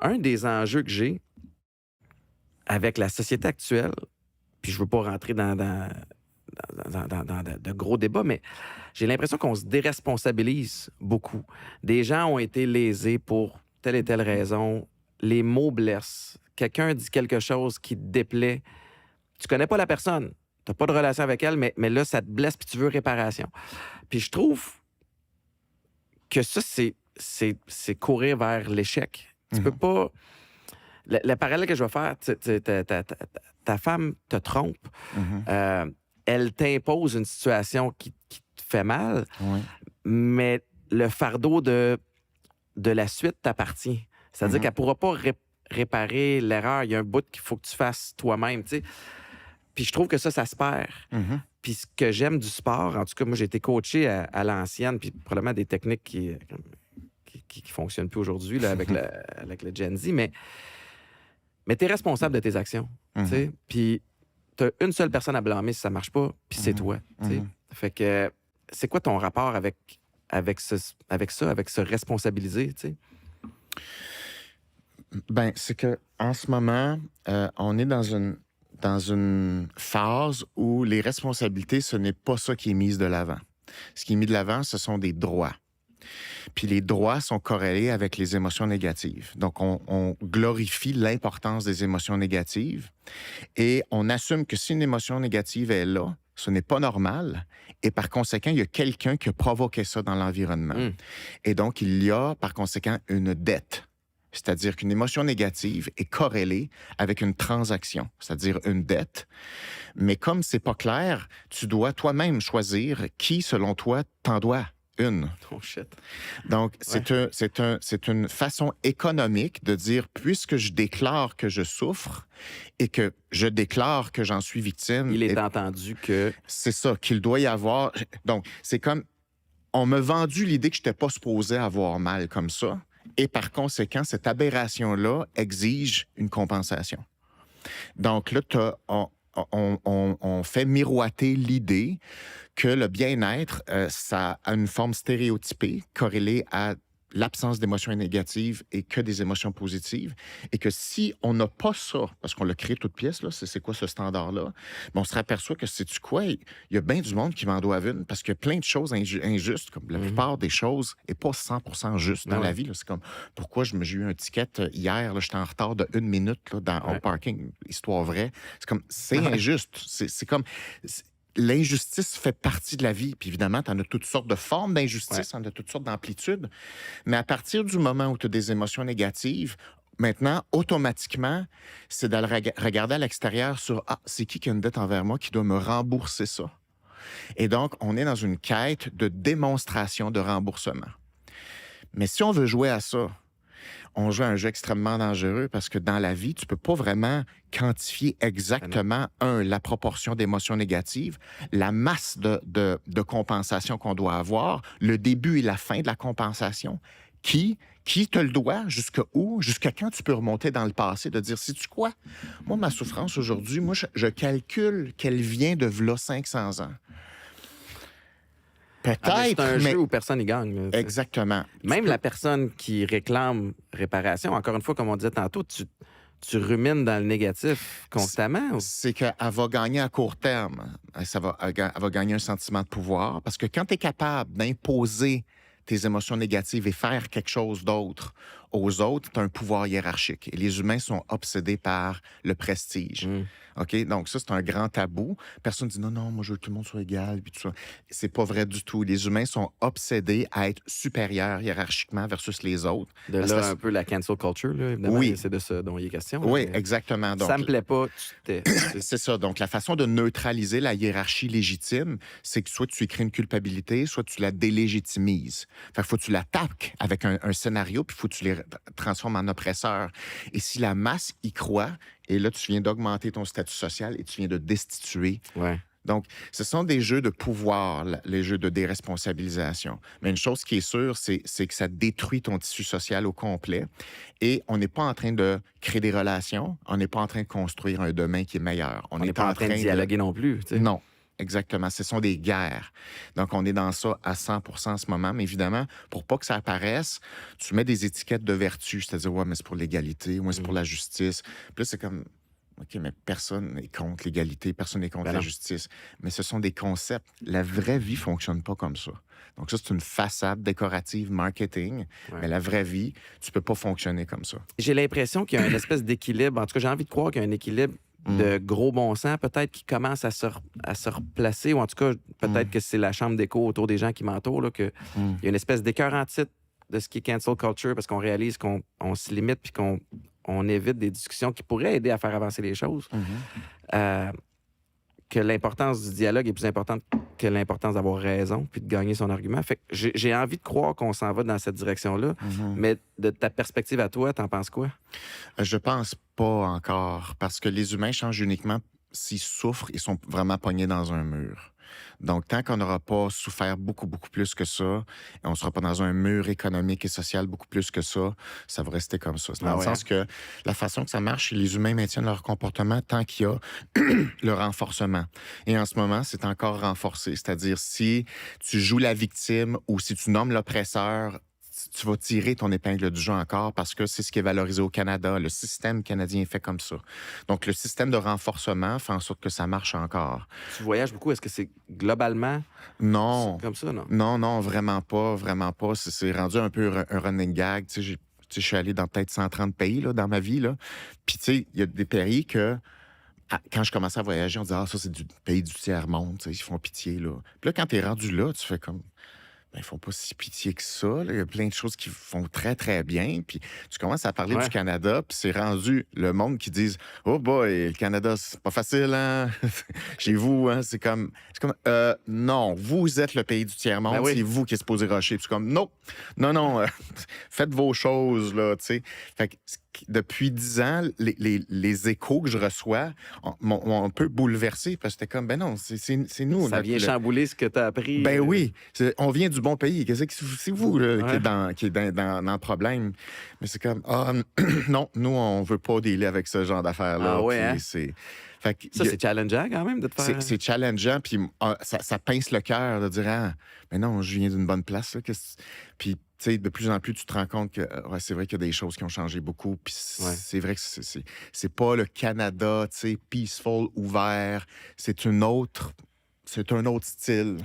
un des enjeux que j'ai avec la société actuelle, puis je veux pas rentrer dans de gros débats, mais j'ai l'impression qu'on se déresponsabilise beaucoup. Des gens ont été lésés pour telle et telle raison. Les mots blessent. Quelqu'un dit quelque chose qui te déplaît. Tu connais pas la personne. Tu n'as pas de relation avec elle, mais là, ça te blesse puis tu veux réparation. Puis je trouve que ça, c'est courir vers l'échec. Tu peux pas... Le parallèle que je vais faire, ta femme te trompe. Elle t'impose une situation qui te fait mal, mais le fardeau de la suite t'appartient. C'est-à-dire qu'elle ne pourra pas réparer l'erreur. Il y a un bout qu'il faut que tu fasses toi-même, tu sais. Puis je trouve que ça se perd. Puis ce que j'aime du sport, en tout cas, moi, j'ai été coaché à l'ancienne, puis probablement des techniques qui fonctionnent plus aujourd'hui là, avec le Gen Z, mais tu es responsable de tes actions, tu sais. Puis t'as une seule personne à blâmer si ça marche pas, puis c'est toi, tu sais. Fait que c'est quoi ton rapport avec se responsabiliser, tu sais? Ben, c'est que en ce moment, on est dans une phase où les responsabilités, ce n'est pas ça qui est mis de l'avant. Ce qui est mis de l'avant, ce sont des droits. Puis les droits sont corrélés avec les émotions négatives. Donc, on glorifie l'importance des émotions négatives et on assume que si une émotion négative est là, ce n'est pas normal et par conséquent, il y a quelqu'un qui a provoqué ça dans l'environnement. Et donc, il y a par conséquent une dette. C'est-à-dire qu'une émotion négative est corrélée avec une transaction, c'est-à-dire une dette. Mais comme c'est pas clair, tu dois toi-même choisir qui, selon toi, t'en doit une. Oh shit. Donc, c'est une façon économique de dire, puisque je déclare que je souffre et que je déclare que j'en suis victime... Il est entendu que... C'est ça, qu'il doit y avoir... Donc, c'est comme... On m'a vendu l'idée que je n'étais pas supposé avoir mal comme ça. Et par conséquent, cette aberration-là exige une compensation. Donc là, on fait miroiter l'idée que le bien-être, ça a une forme stéréotypée, corrélée à l'absence d'émotions négatives et que des émotions positives. Et que si on n'a pas ça, parce qu'on l'a créé toute pièce, là, c'est quoi ce standard-là, mais on se aperçoit que, sais-tu quoi, il y a bien du monde qui m'en doit une, parce qu'il y a plein de choses injustes, comme la plupart des choses, et pas 100% justes dans la vie. Là. C'est comme, pourquoi j'ai eu un ticket hier, là, j'étais en retard de 1 minute là, au parking, histoire vraie. C'est comme, c'est injuste. C'est comme... L'injustice fait partie de la vie. Puis évidemment, tu en as toutes sortes de formes d'injustice, en as toutes sortes d'amplitudes. Mais à partir du moment où tu as des émotions négatives, maintenant, automatiquement, c'est d'aller regarder à l'extérieur sur « Ah, c'est qui a une dette envers moi qui doit me rembourser ça? » Et donc, on est dans une quête de démonstration de remboursement. Mais si on veut jouer à ça, on joue à un jeu extrêmement dangereux parce que dans la vie, tu peux pas vraiment quantifier exactement, la proportion d'émotions négatives, la masse de compensation qu'on doit avoir, le début et la fin de la compensation. Qui te le doit, jusqu'à où, jusqu'à quand tu peux remonter dans le passé, de dire, sais-tu quoi? Moi, ma souffrance aujourd'hui, moi, je calcule qu'elle vient de v'là 500 ans. Peut-être, c'est un jeu où personne n'y gagne. Là, exactement. Même la personne qui réclame réparation, encore une fois, comme on disait tantôt, tu rumines dans le négatif constamment. C'est qu'elle va gagner à court terme. Elle va gagner un sentiment de pouvoir. Parce que quand tu es capable d'imposer tes émotions négatives et faire quelque chose d'autre aux autres, tu as un pouvoir hiérarchique. Et les humains sont obsédés par le prestige. OK? Donc, ça, c'est un grand tabou. Personne ne dit non, moi, je veux que tout le monde soit égal. Puis tout ça. C'est pas vrai du tout. Les humains sont obsédés à être supérieurs hiérarchiquement versus les autres. De là, un peu la cancel culture, là, évidemment. Oui. C'est de ça dont il est question. Oui, exactement. Donc, ça me plaît pas, tu t'es. C'est ça. Donc, la façon de neutraliser la hiérarchie légitime, c'est que soit tu écris une culpabilité, soit tu la délégitimises. Fait qu'il faut que tu l'attaques avec un scénario, puis il faut que tu les transformes en oppresseurs. Et si la masse y croit, et là, tu viens d'augmenter ton statut social et tu viens de destituer. Ouais. Donc, ce sont des jeux de pouvoir, les jeux de déresponsabilisation. Mais une chose qui est sûre, c'est que ça détruit ton tissu social au complet. Et on n'est pas en train de créer des relations. On n'est pas en train de construire un demain qui est meilleur. On n'est pas en train de dialoguer non plus. Tu sais. Non. exactement. Ce sont des guerres. Donc, on est dans ça à 100 en ce moment. Mais évidemment, pour pas que ça apparaisse, tu mets des étiquettes de vertu, c'est-à-dire, ouais, mais c'est pour l'égalité, ouais, c'est pour la justice. Puis là, c'est comme, OK, mais personne n'est contre l'égalité, personne n'est contre Ben la non. justice. Mais ce sont des concepts. La vraie vie fonctionne pas comme ça. Donc, ça, c'est une façade décorative marketing. Ouais. Mais la vraie vie, tu peux pas fonctionner comme ça. J'ai l'impression qu'il y a une espèce d'équilibre. En tout cas, j'ai envie de croire qu'il y a un équilibre de gros bon sens, peut-être, qui commence à se replacer, ou en tout cas, peut-être que c'est la chambre d'écho autour des gens qui m'entourent, là, qu'il y a une espèce d'écœur en titre de ce qui est cancel culture, parce qu'on réalise qu'on se limite puis qu'on évite des discussions qui pourraient aider à faire avancer les choses. Euh, que l'importance du dialogue est plus importante que l'importance d'avoir raison puis de gagner son argument. Fait que j'ai envie de croire qu'on s'en va dans cette direction-là, mais de ta perspective à toi, t'en penses quoi? Je pense pas encore, parce que les humains changent uniquement s'ils souffrent, ils sont vraiment pognés dans un mur. Donc, tant qu'on n'aura pas souffert beaucoup, beaucoup plus que ça, et on ne sera pas dans un mur économique et social beaucoup plus que ça va rester comme ça. C'est dans le sens que la façon que ça marche, les humains maintiennent leur comportement tant qu'il y a le renforcement. Et en ce moment, c'est encore renforcé. C'est-à-dire, si tu joues la victime ou si tu nommes l'oppresseur, tu vas tirer ton épingle du jeu encore parce que c'est ce qui est valorisé au Canada. Le système canadien est fait comme ça. Donc, le système de renforcement fait en sorte que ça marche encore. Tu voyages beaucoup. Est-ce que c'est globalement comme ça, non? Non, vraiment pas, vraiment pas. C'est rendu un peu un running gag. Tu sais, je suis allé dans peut-être 130 pays là, dans ma vie. Là. Puis, tu sais, il y a des pays que, quand je commençais à voyager, on disait « Ah, ça, c'est du pays du tiers-monde. Ils font pitié. » là. Puis là, quand tu es rendu là, tu fais comme... Ben, ils font pas si pitié que ça. Là. Il y a plein de choses qui font très, très bien. Puis tu commences à parler du Canada, puis c'est rendu le monde qui disent « Oh boy, le Canada, c'est pas facile, hein? Chez vous, hein? » C'est comme non, vous êtes le pays du tiers-monde, Ben oui. c'est vous qui êtes supposé rusher. Puis c'est comme « Non, faites vos choses, là, tu sais. » Fait que depuis 10 ans, les échos que je reçois m'ont un peu bouleversé parce que c'était comme, ben non, c'est nous. Ça vient chambouler ce que tu as appris. Ben oui, on vient du bon pays. Qu'est-ce que c'est vous là, qui est dans le problème? Mais c'est comme, non, nous, on veut pas dealer avec ce genre d'affaires-là. Ah ouais, hein? Fait que Ça, c'est challengeant quand même de te faire... c'est challengeant, puis ça pince le cœur de dire, ah, mais non, je viens d'une bonne place. Là, puis, tu sais, de plus en plus, tu te rends compte que c'est vrai qu'il y a des choses qui ont changé beaucoup. Puis c'est vrai que c'est pas le Canada, tu sais, peaceful, ouvert. C'est un autre style.